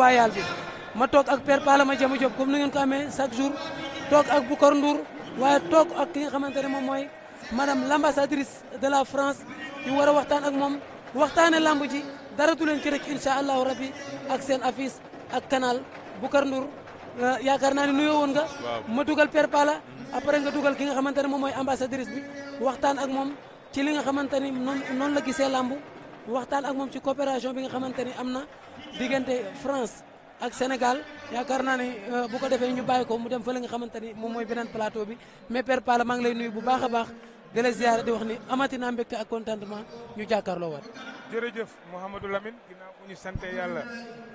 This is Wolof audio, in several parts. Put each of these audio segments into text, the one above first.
royal bi ma toog ak père Pala ma jama Diop comme ni ngeen ko amee chaque jour toog ak Boucar Ndour waaye toog ak ki nga xamante ne moom mooy madame l'ambassadrice de la France ñu war a waxtaan ak moom waxtaane lamb ji dara du leen ci rek incha allahu rabbi ak seen affiche ak canal Boucar Ndour yaakaar naa ne nuyoo woon nga ma dugal père Pala après nga dugal ki nga xamante ne moom mooy ambassadrice bi waxtaan ak moom ci li nga xamante ni noonu la gisee lamb waxtaan ak moom ci coopération bi nga xamante ni am na diggante France ak Sénégal yaakaar naa ne bu ko defee ñu bàyyi ko mu dem fa li nga xamante ni moom mooy beneen plateau bi mais père Pala maa ngi lay nuyu bu baax a baax di la ziyaare di wax ni amati naa mbégte ak contentement ñu jàkkaarloo waat. jërëjëf Mouhamadou Lamine ginnaaw bu ñu sante yàlla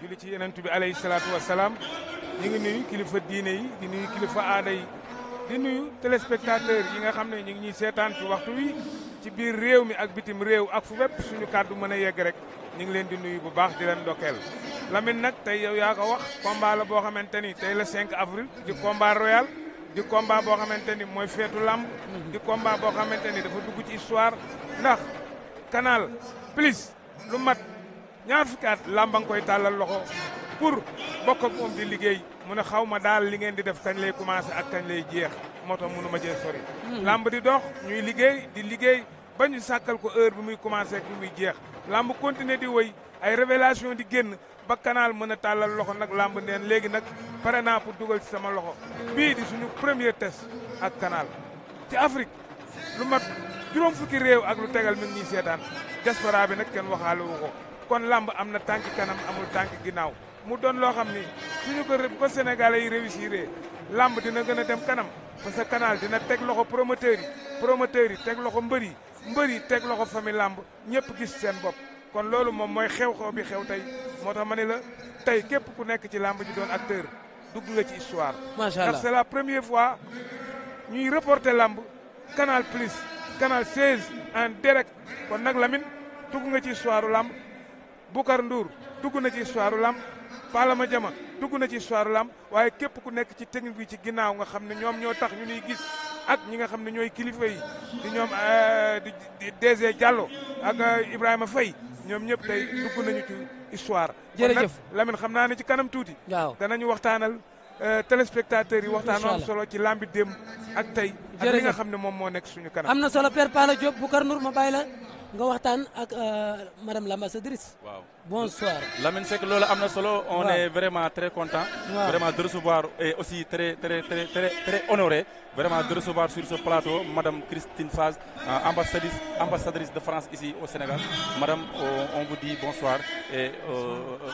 julli ci yenentu bi alayhi salaatu wa salaam ñu ngi nuyu kilifa diine yi di nuyu kilifa aada yi di nuyu téléspectateurs yi nga xam ne ñu ngi ñuy seetaan ci waxtu wi ci biir réew mi ak bitim réew ak fu bépp suñu kàddu mën a yegg rek ñu ngi leen di nuyu bu baax di leen ndokkeel Lamine nag tey yow yaa ko wax combat la boo xamante ni tey la 5 avril di combat royal di combat boo xamante ni mooy feetu lamb di combat boo xamante ni dafa dugg ci histoire ndax Canal Plus lu mat ñaar fukki at lamba nga koy tàllal loxo pour bokk ak moom di liggéey mu ne xaw ma daal li ngeen di def kañ lay commencé ak kañ lay jeex moo tax mënu ma jee sori lamb di dox ñuy liggéey di liggéey ba ñu sàkkal ko heure bi muy commencé ak bi muy jeex lamb continuer di woy ay révélation di génn ba Canal mën a tàllal loxo nag lamb neen léegi nag pare naa pour dugal ci sama loxo bii di suñu premier test ak Canal ci Afrique lu mat juróom fukki réew ak lu tegal mi ngi ñuy seetaan diaspora bi nag kenn waxaale wu ko kon lamb am na tànki kanam amul tànki ginnaaw mu doon loo xam ni suñu ko Sénégalais yi réussir lamb dina gën a dem kanam parce que Canal dina teg loxo promoteurs yi teg loxo mbër yi teg loxo famille lamb ñëpp gis seen bopp kon loolu moom mooy xew-xew bi xew tey moo tax ma ne la tey képp ku nekk ci lamb ji doon acteur dugg nga ci histoire. macha allah ndax c'est la première fois ñuy reporter lamb Canal Plus Canal 16 en direct kon nag Lamine dugg nga ci histoire lamb Boucar Ndour dugg na ci histoire lamb Pala ma jama dugg na ci histoire lamb waaye képp ku nekk ci technique bi ci ginnaaw nga xam ne ñoom ñoo tax ñu nuy gis ak ñi nga xam ne ñooy kilifa yi di ñoom di DG Diallo ak Ibrahima Faye ñoom ñëpp tey dugg nañu ci histoire. jërëjëf kon nag Lamine xam naa ne ci kanam tuuti. waaw danañu waxtaanal téléspectateurs yi waxtaan am solo ci lambi démb ak tey. ak li nga xam ne moom moo nekk suñu kanam. am na solo père Pala Diop Boucar Ndour ma bàyyi la nga waxtaan ak madame l'ambassadrice. waaw bonsoir. Lamine Seck loolu am na solo. on est vraiment très content. waaw vraiment de recevoir et aussi très honoré vraiment de recevoir sur ce plateau madame Christine Faz, ambassadrice de France ici au Sénégal. Madame, on vous dit bonsoir et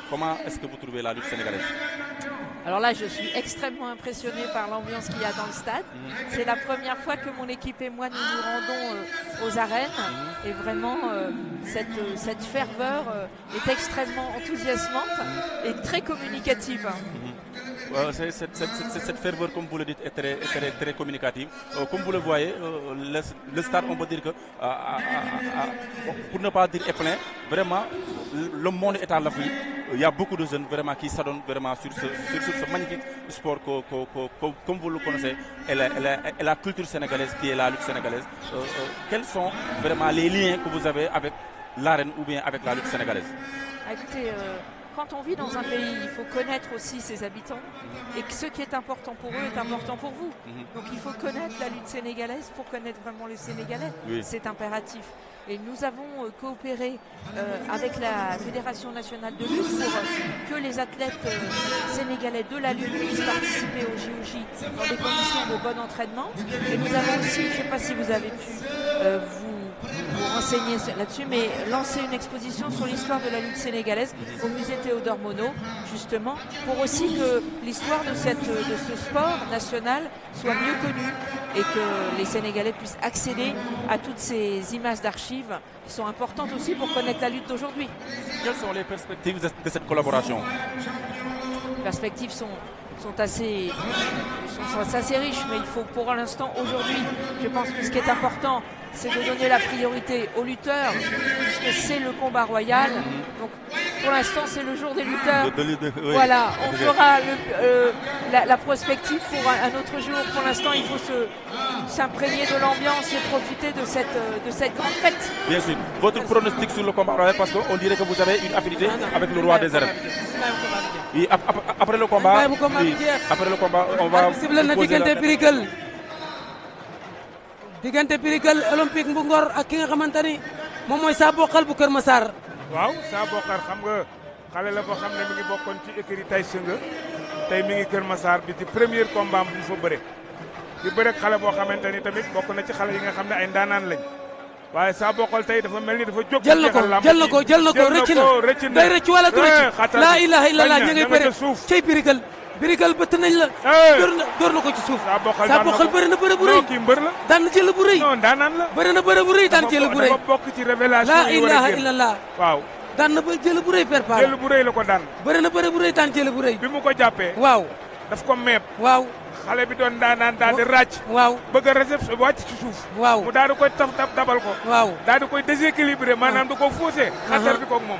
comment est-ce que vous trouvez la lutte sénégalaise? Alors là, je suis extrêmement impressionnée par l'ambiance qu'il y a dans le stade. C'est la première fois que mon équipe et moi nous nous rendons aux arènes. Et vraiment, cette ferveur est extrêmement enthousiasmante et très communicative. Cette ferveur, comme vous le dites, est très communicative. Comme vous le voyez, le stade, on peut dire que, pour ne pas dire est plein, vraiment, le monde est à l'affût. Il y a beaucoup de jeunes vraiment qui s'adonnent vraiment sur ce magnifique sport comme vous le connaissez, et la culture sénégalaise qui est la lutte sénégalaise. Quels sont vraiment les liens que vous avez avec l'arène ou bien avec la lutte sénégalaise? Écoutez, quand on vit dans un pays, il faut connaître aussi ses habitants et que ce qui est important pour eux est important pour vous. Donc il faut connaître la lutte sénégalaise pour connaître vraiment les Sénégalais. Oui. C'est impératif. Et nous avons coopéré avec la Fédération nationale de lutte pour que les athlètes sénégalais de la lutte puissent participer au JOJ dans des conditions de bon entraînement. Et nous avons aussi, je ne sais pas si vous avez pu vous renseigner là-dessus, mais lancer une exposition sur l'histoire de la lutte sénégalaise au musée Théodore Monod, justement, pour aussi que l'histoire de ce sport national soit mieux connue et que les Sénégalais puissent accéder à toutes ces images d'archives qui sont importantes aussi pour connaître la lutte d'aujourd'hui. Quelles sont les perspectives de cette collaboration? Les perspectives sont assez riches, mais il faut pour l'instant, aujourd'hui, je pense que ce qui est important, c'est de donner la priorité aux lutteurs, puisque c'est le combat royal. Donc, pour l'instant, c'est le jour des lutteurs. Oui. Voilà, on fera la prospective pour un autre jour. Pour l'instant, il faut s'imprégner de l'ambiance et profiter de cette grande fête. Bien sûr. Votre pronostic sur le combat royal, parce qu'on dirait que vous avez une affinité avec le roi des arènes. oui après le combat. bàyyi bu combat bi jeex. Après le combat on va. sifflé na diggante Birigal olympique bu Ngor ak ki nga xamante ni moom mooy Saa Bokkal bu Kër Massar. waaw Saa Bokkal xam nga xale la boo xam ne mi ngi bokkoon ci écurie Tay Shinga tey mi ngi Kër Massar bi ci premier combat bu fa bëre. di bëre xale boo xamante ni tamit bokk na ci xale yi nga xam ne ay ndaanaan lañ waaye Saa Bokkal tey dafa mel ni dafa jóg. jël na ko rëcc na day rëcc wala du rëcc. laa ilaha illallah ñu ngay bëre cey Birigal bëtt nañ la. door na ko ci suuf. Saa Bokkal bëri na bëre bu rëy. kii mbër la daan na jël bu rëy. non daanaan la. bëri na bëre bu rëy daan jël bu rëy. dafa bokk ci révélation laa ilaha illallah. waaw daan na ba jël bu rëy per paala. jël bu rëy la ko daan. bëri na bëre bu rëy daan jël bu rëy. bi mu ko jàppee. waaw daf ko meeb. waaw xale bi doon daanaan daal di ràcc. waaw bëgg a réception wàcc ci suuf. waaw mu daal di koy dabal ko. waaw daal di koy déséquilibré maanaam da ko faussé. xatar bi koog moom.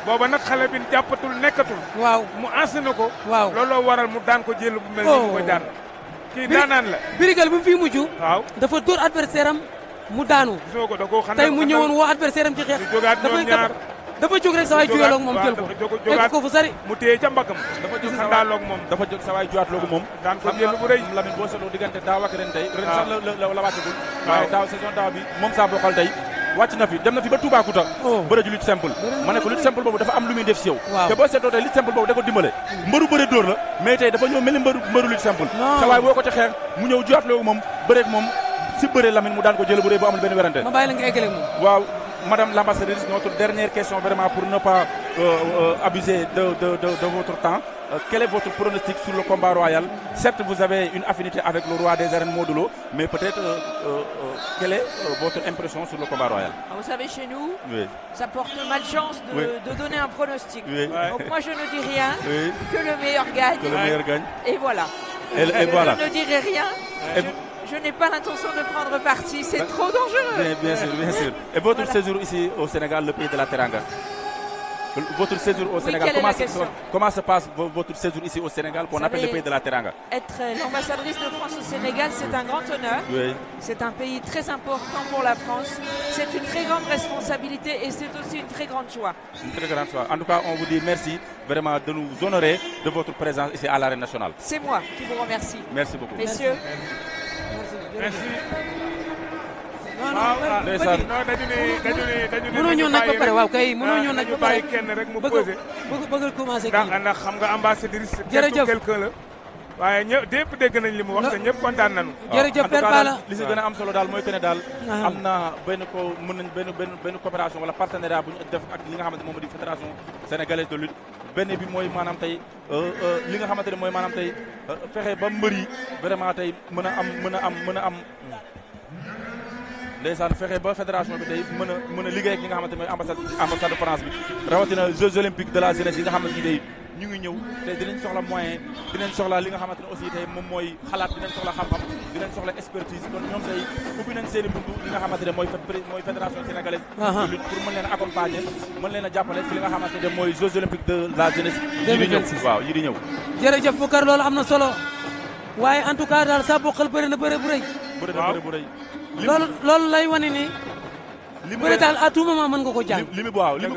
booba nag xale bi jàppatul nekkatul. waaw mu enseigné ko. waaw looloo waral mu daan ko jël bu mel ni mu ko daan. kii daanaan la. Birigal bi mu fi mujj. waaw dafa dóor adversaire am mu daanu. gisoo ko da koo xam tey mu ñëwoon woo adversaire am ci xeex. dafa jóg rek sa waay juyaloog moom jël ko egg ko fu sari mu téye ca mbagam dafa jóg xandaaloog moom dafa jóg sa waay juwaatloogu moom daan ko jël bu rëy Lamine boo seetloo diggante daaw ak ren tey ren sax la wàccagul waaye daaw saison daaw bi moom Saa Bokkal tey wàcc na fi dem na fi ba Toubacouta bëre ju lutte simple ma ne ko lutte simple boobu dafa am lu muy def si yow te boo seetloo tey lutte simple boobu da ko dimbale mbëru bëre dóor la mais tey dafa ñëw mel ni mbëru lutte simple sa waay boo ko ci xeex mu ñëw juwaatloogu moom bëreeg moom si bëre Lamine mu daan ko jël bu rëy bu amul benn werante ma bàyyi la nga eggale moom waaw Madame l'ambassadrice, notre dernière question vraiment pour ne pas abuser de votre temps. Quel est votre pronostic sur le combat royal? Certes, vous avez une affinité avec le roi des arènes Modou Lo, mais peut-être quelle est votre impression sur le combat royal? Vous savez, chez nous, oui. Ça porte malchance de donner un pronostic. Oui. Donc moi, je ne dis rien, que le meilleur gagne. Que le meilleur gagne. Et voilà. Et voilà. Je ne dirai rien. Je n'ai pas l'intention de prendre parti, c'est trop dangereux. Bien sûr, bien sûr. Et votre séjour ici au Sénégal, le pays de la Teranga? Votre séjour au Sénégal, comment se passe votre séjour ici au Sénégal qu'on appelle le pays de la Teranga? Être l'ambassadrice de France au Sénégal, c'est un grand honneur. Oui. C'est un pays très important pour la France. C'est une très grande responsabilité et c'est aussi une très grande joie. Une très grande joie. En tout cas, on vous dit merci vraiment de nous honorer de votre présence ici à l'Arène nationale. C'est moi qui vous remercie. Merci beaucoup. Messieurs. Merci. mënoo ñëw nag ba pare waaw kay mënoo ñëw nag ba pare kenn rek mu posé bëgg commencé ndax xam nga ambassadrice jërëjëf quelqu'un la waaye ñëpp dégg nañ li mu wax te ñëpp kontaan nañu jërëjëf Père Balla li si gën a am solo daal mooy que ne daal am na benn ko mën nañ benn coopération wala partenariat bu ñu def ak li nga xamante moom di fédération sénégalaise de lutte benn bi mooy maanaam tey li nga xamante ne mooy maanaam tey fexe ba mbër yi vraiment tey mën a am ndeysaan fexe ba fédération bi tey mën a liggéey ak ñi nga xamante ne mooy ambassade de France bi rawatina Jeux olympiques de la jeunesse yi nga xamante ni tey ñu ngi ñëw tey dinañ soxla moyen dinañ soxla li nga xamante ne aussi tey moom mooy xalaat dinañ soxla xam-xam dinañ soxla expertise kon ñoom tey ubbi nañ seen i buntu li nga xamante ne mooy fédération sénégalaise de lutte pour mën leen a accompagner mën leen a jàppale si li nga xamante ne mooy Jeux olympiques de la jeunesse yi di ñëw waaw yi di ñëw jërëjëf Boucar loolu am na solo waaye en tout cas daal Saa Bokkal bëri na bëre bu rëy bu rëy loolu lay wane ni li mu bëri daal à tout moment mën nga ko jàng li mu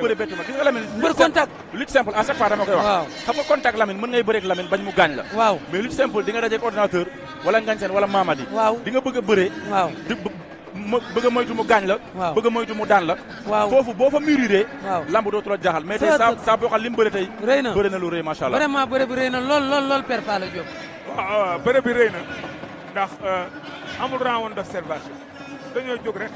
bëri bettu ma gis nga Lamine mbër contact lutte simple à chaque fois dama koy wax xam nga contact Lamine mën ngay bëreeg Lamine bañ mu gaañ la waaw mais lutte simple di nga dajeeg ordinateur wala ngañ seen wala Mamadi waaw di nga bëgg a bëree waaw bëgg a moytu mu gaañ la bëgg a moytu mu daan la foofu boo fa mûriree lamb dootu la jaaxal mais tey Saa Bokkal li mu bëri tey rëy na bëri na lu rëy macha allah vraiment bëri bi rëy na lool Père Balla Diop waaw bëri bi rëy na ndax amul round d'observation dañoo jóg rek